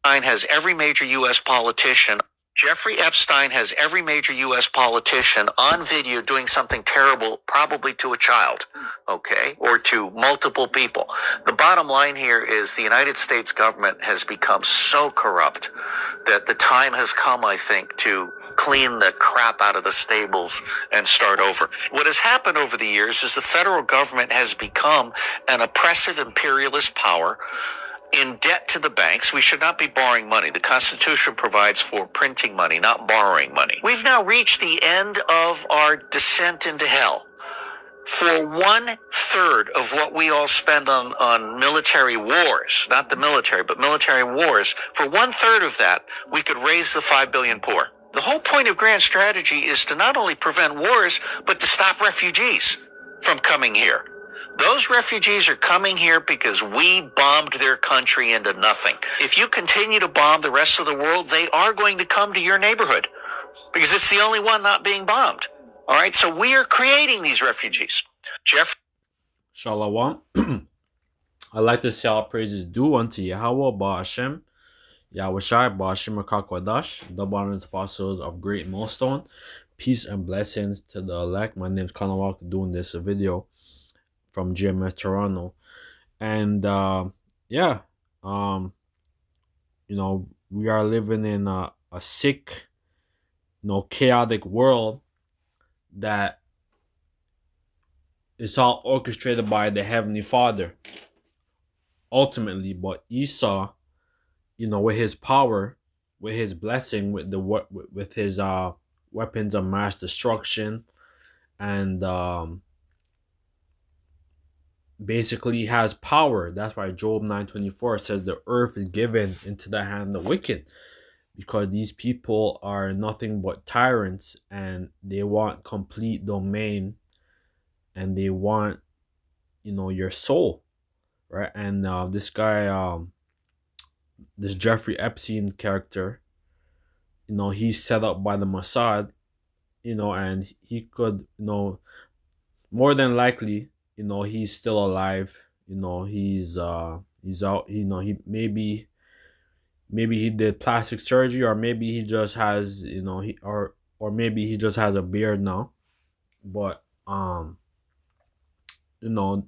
has every major U.S. politician. Jeffrey Epstein has every major U.S. politician on video doing something terrible, probably to a child, okay, or to multiple people. The bottom line here is the United States government has become so corrupt that the time has come, I think, to clean the crap out of the stables and start over. What has happened over the years is the federal government has become an oppressive imperialist power in debt to the banks. We should not be borrowing money. The Constitution provides for printing money, not borrowing money. We've now reached the end of our descent into hell. For 1/3 of what we all spend on military wars, not the military, but military wars, for 1/3 of that, we could raise the 5 billion poor. The whole point of grand strategy is to not only prevent wars, but to stop refugees from coming here. Those refugees are coming here because we bombed their country into nothing. If you continue to bomb the rest of the world, they are going to come to your neighborhood because it's the only one not being bombed. All right, so we are creating these refugees. Jeff? Shalom. I like to say all praises due unto Yahweh, Ba'ashem, Yahushai, Ba'ashem, Akakwadash, the bonded apostles of Great Millstone. Peace and blessings to the elect. My name is Connor Walker, doing this video from GMS Toronto. And we are living in a sick, chaotic world that is all orchestrated by the Heavenly Father ultimately. But Esau, with his power, with his blessing, with his weapons of mass destruction, and basically has power. That's why Job 9:24 says the earth is given into the hand of the wicked, because these people are nothing but tyrants and they want complete domain and they want your soul, right? And this guy, this Jeffrey Epstein character, he's set up by the Mossad, and he could, more than likely, he's still alive. He's out. He maybe he did plastic surgery, or maybe he just has, or maybe he just has a beard now. But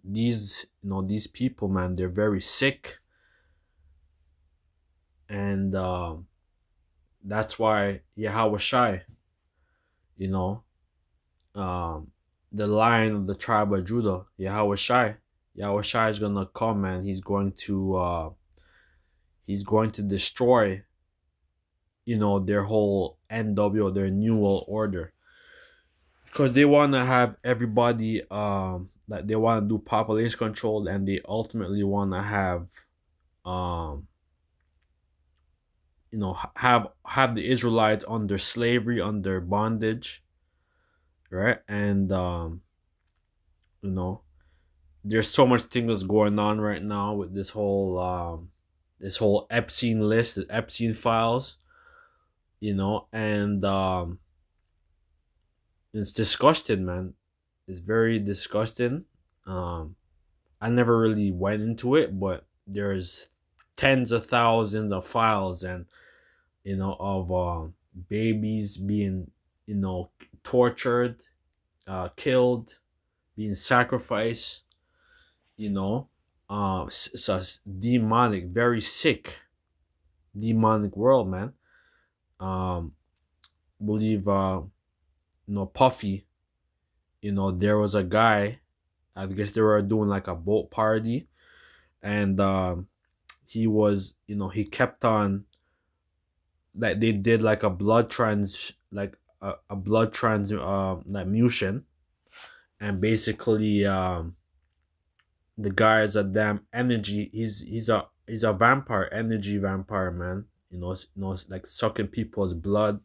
these people, man, they're very sick, and that's why Yahushai, the Lion of the tribe of Judah, Yahushai is gonna come, and he's going to destroy, their whole NWO, their New World Order, because they want to have everybody, like they want to do population control, and they ultimately want to have, have the Israelites under slavery, under bondage. Right? And there's so much things going on right now with this whole Epstein list, the Epstein files, and it's disgusting, man. It's very disgusting. I never really went into it, but there's tens of thousands of files, and of babies being tortured, killed, being sacrificed. It's a demonic, very sick, demonic world, man. Believe Puffy, there was a guy, I guess they were doing like a boat party, and he was, he kept on, like they did like a blood transfusion, and basically the guy is a damn energy, he's a vampire, energy vampire, man. It's like sucking people's blood,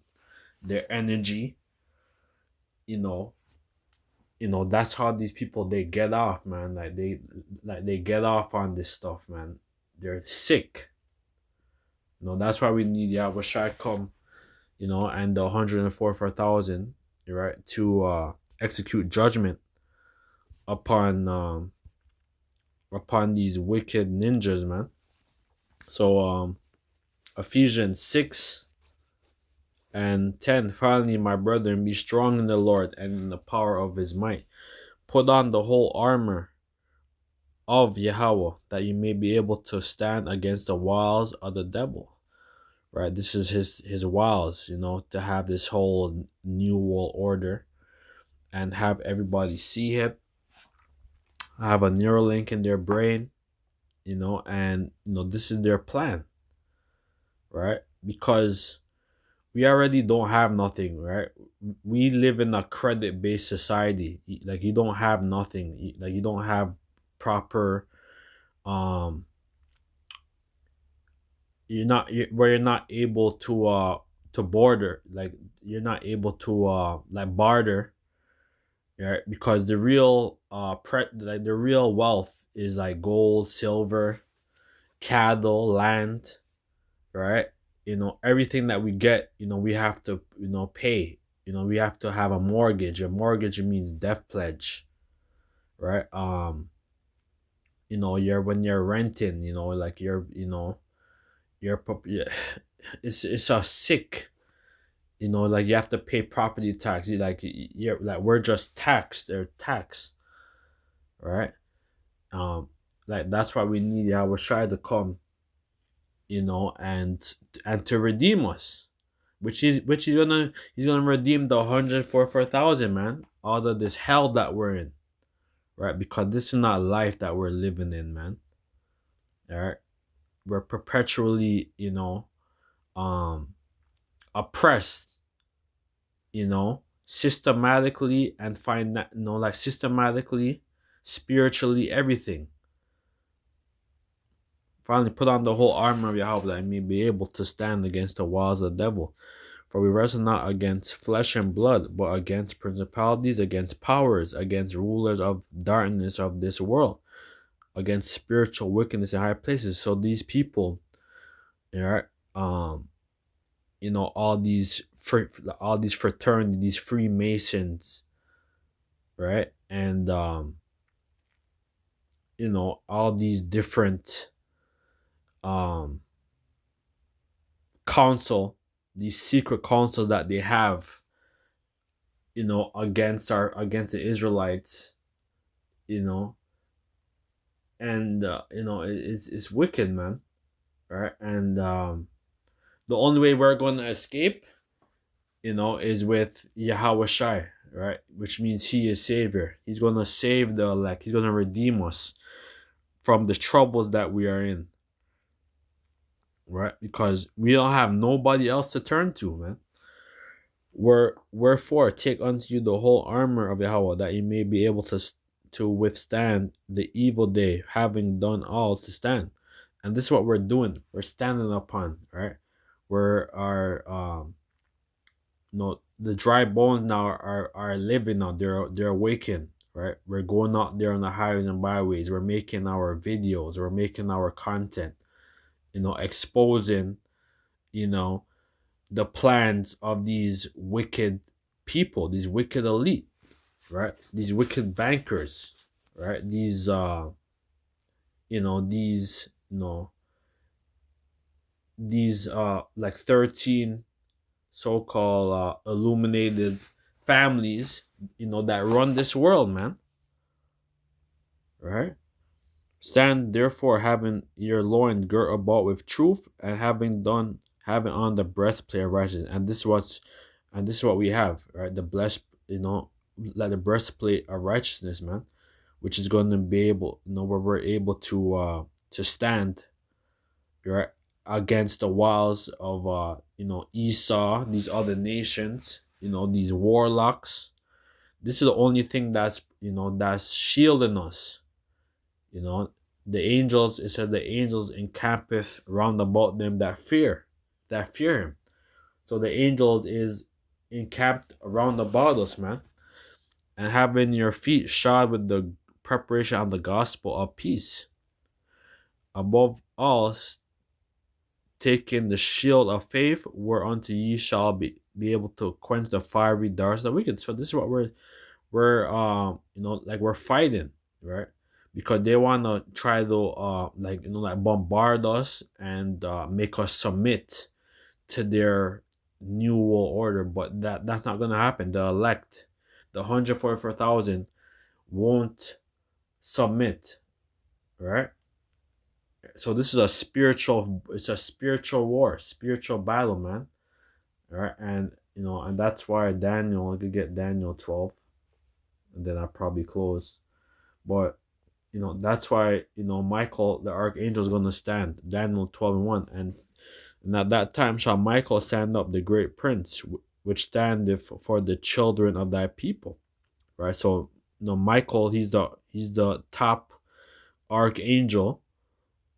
their energy. That's how these people, they get off, man. They get off on this stuff, man. They're sick. That's why we need Yahushua come, and the 144,000, right, to execute judgment upon these wicked ninjas, man. So Ephesians 6:10. Finally, my brethren, be strong in the Lord and in the power of his might. Put on the whole armor of Yahweh, that you may be able to stand against the wiles of the devil. Right? This is his wiles, to have this whole new world order and have everybody see it, have a Neuralink in their brain, and this is their plan, right? Because we already don't have nothing, right? We live in a credit-based society. Like, you don't have nothing. Like, you don't have proper, where you're not able to border. Like, you're not able to like barter, right? Because the real like the real wealth is like gold, silver, cattle, land, right? Everything that we get, we have to, pay. We have to have a mortgage. A mortgage means death pledge, right? You're when you're renting, like yeah, it's a sick, like you have to pay property tax. Like we're just taxed. They're taxed, right? Like that's why we need Yahweh Shai to come, and to redeem us, which he's gonna redeem the 144,000, man, out of this hell that we're in, right? Because this is not life that we're living in, man. All right, we're perpetually, oppressed, systematically, and find that, like systematically, spiritually, everything. Finally, put on the whole armor of Yahweh, that I may be able to stand against the wiles of the devil. For we wrestle not against flesh and blood, but against principalities, against powers, against rulers of darkness of this world, against spiritual wickedness in high places. So these people, right, all these fraternities, these Freemasons, right, and all these different council, these secret councils that they have, against the Israelites, and it's wicked, man, right? And the only way we're going to escape, is with Yahweh Shai, right? Which means he is Savior. He's going to save the elect. He's going to redeem us from the troubles that we are in, right? Because we don't have nobody else to turn to, man. Wherefore, take unto you the whole armor of Yahweh, that you may be able to withstand the evil day, having done all to stand. And this is what we're doing. We're standing upon, right? The dry bones now are living now. They're awakened, right? We're going out there on the highways and byways. We're making our videos. We're making our content, exposing, the plans of these wicked people, these wicked elite, right? These wicked bankers, right? These like 13 so-called illuminated families, that run this world, man. Right? Stand therefore, having your loin girt about with truth, and having on the breastplate of righteousness. And this is what we have, right? Like the breastplate of righteousness, man, which is going to be able, where we're able to stand, right, against the wiles of Esau, these other nations, these warlocks. This is the only thing that's shielding us. The angels, it said, the angels encampeth round about them that fear him. So the angels is encamped around about us, man. And having your feet shod with the preparation of the gospel of peace. Above all, taking the shield of faith, whereunto ye shall be able to quench the fiery darts of the wicked. So this is what we're fighting, right? because they want to try to like bombard us and make us submit to their new world order. But that's not gonna happen. The elect, the 144,000, won't submit, right? So this is it's a spiritual war, spiritual battle, man. All right, and and that's why Daniel, I could get Daniel 12, and then I probably close. But that's why Michael the archangel is gonna stand, Daniel 12:1, and at that time shall Michael stand up, the great prince, which standeth for the children of thy people. Right. So Michael, he's the top archangel,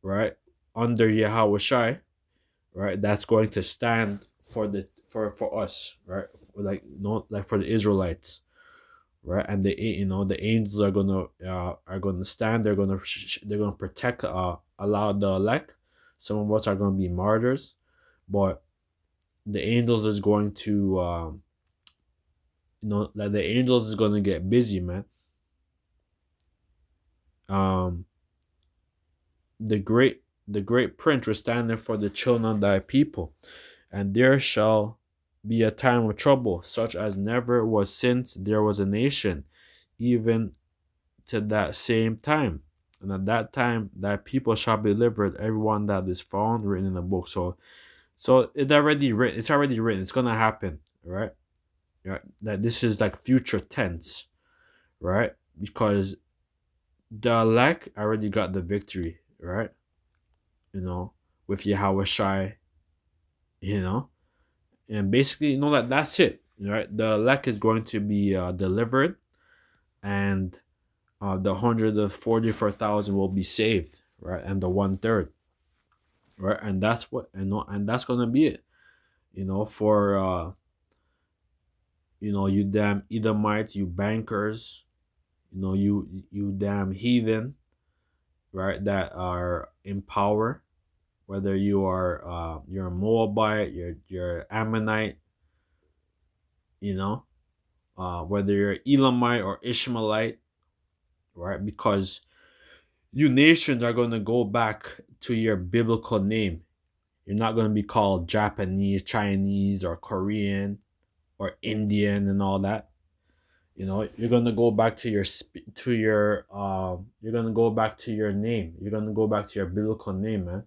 right, under Yahweh, right, that's going to stand for us, right, like like for the Israelites, right, and the angels are gonna stand. They're gonna protect allow the elect. Some of us are gonna be martyrs, but the angels is going to like the angels is gonna get busy, man. um the great prince was standing for the children of thy people, and there shall be a time of trouble, such as never was since there was a nation, even to that same time. And at that time, thy people shall be delivered, everyone that is found written in the book. So it's already written. It's already written. It's gonna happen, right? Yeah, that this is like future tense, right? Because the elect already got the victory, right? With Yahweh Shai, you know, and basically, that's it, right? The elect is going to be delivered, and the 144,000 will be saved, right? And the 1/3, right? And that's what and that's gonna be it, for you damn Edomites, you bankers, you damn heathen, right? That are in power, whether you're a Moabite, you're Ammonite, whether you're Elamite or Ishmaelite, right? Because you nations are going to go back to your biblical name. You're not going to be called Japanese, Chinese, or Korean, or Indian, and all that. You're going to go back to you're going to go back to your name. You're going to go back to your biblical name, man.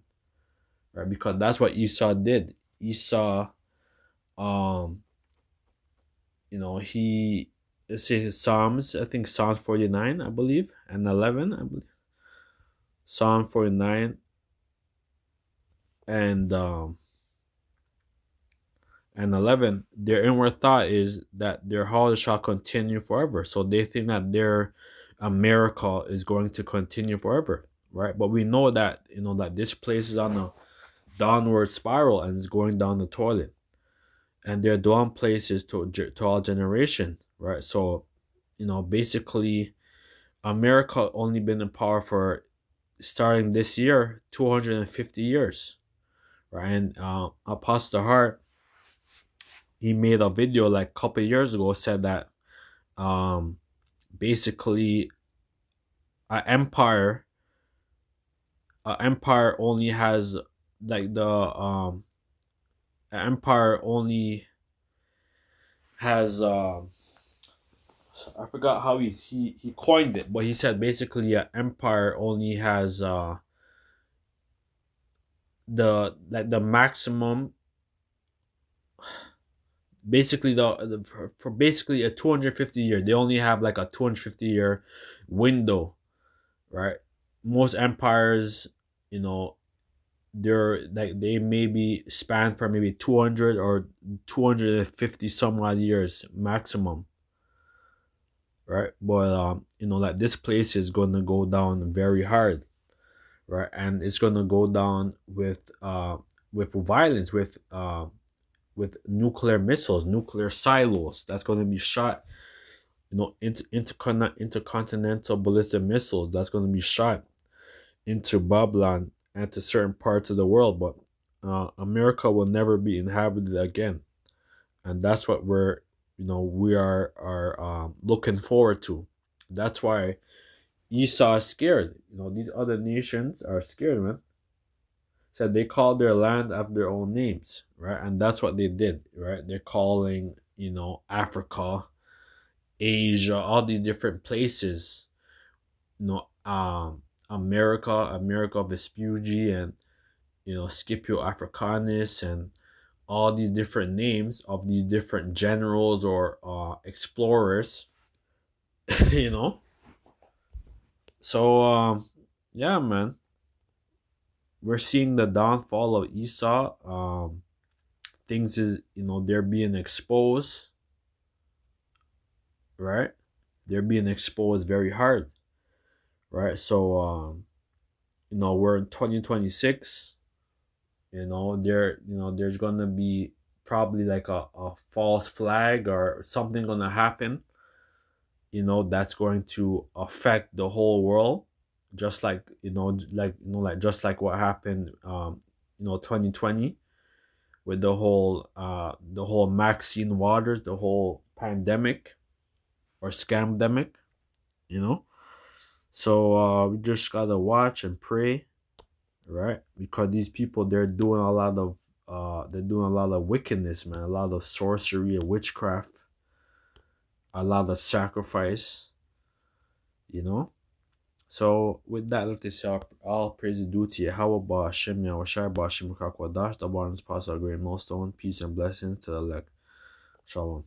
Right? Because that's what Esau did. Esau, um, he, let's say Psalms, I think Psalms 49, I believe, and 11, I believe. Psalm 49 and 11, their inward thought is that their houses shall continue forever. So they think that their miracle is going to continue forever, right? But we know that that this place is on a downward spiral and is going down the toilet, and their dwelling place is to all generation, right? So basically, America only been in power for, starting this year, 250 years, right? And Apostle Hart, he made a video like a couple of years ago, said that basically an empire only has like the an empire only has I forgot how he coined it, but he said basically an empire only has the maximum, basically for basically a 250-year, they only have like a 250-year window, right? Most empires, they're like, they maybe span for maybe 200 or 250 some odd years maximum, right? But like this place is gonna go down very hard, right? And it's gonna go down with violence, with nuclear missiles, nuclear silos that's gonna be shot, intercontinental ballistic missiles that's gonna be shot into Babylon and to certain parts of the world. But America will never be inhabited again, and that's what we are looking forward to. That's why Esau is scared. These other nations are scared, man. Said they called their land after their own names, right? And that's what they did, right? They're calling, Africa, Asia, all these different places, America Vespucci, and Scipio Africanus, and all these different names of these different generals or explorers, you know. So yeah, man, we're seeing the downfall of Esau. Things is they're being exposed, right? They're being exposed very hard, right? So we're in 2026. There's gonna be probably like a false flag or something gonna happen, that's going to affect the whole world, just like just like what happened 2020 with the whole Maxine Waters, the whole pandemic or scamdemic, you know. So we just gotta watch and pray, right? Because these people, they're doing a lot of wickedness, man, a lot of sorcery and witchcraft, a lot of sacrifice, you know. So with that, let us say all praise is due to Yahweh Hashem Yahushai Ba'Hashem Kakwadash, the one who's passed our great milestone. Peace and blessings to the elect. Shalom.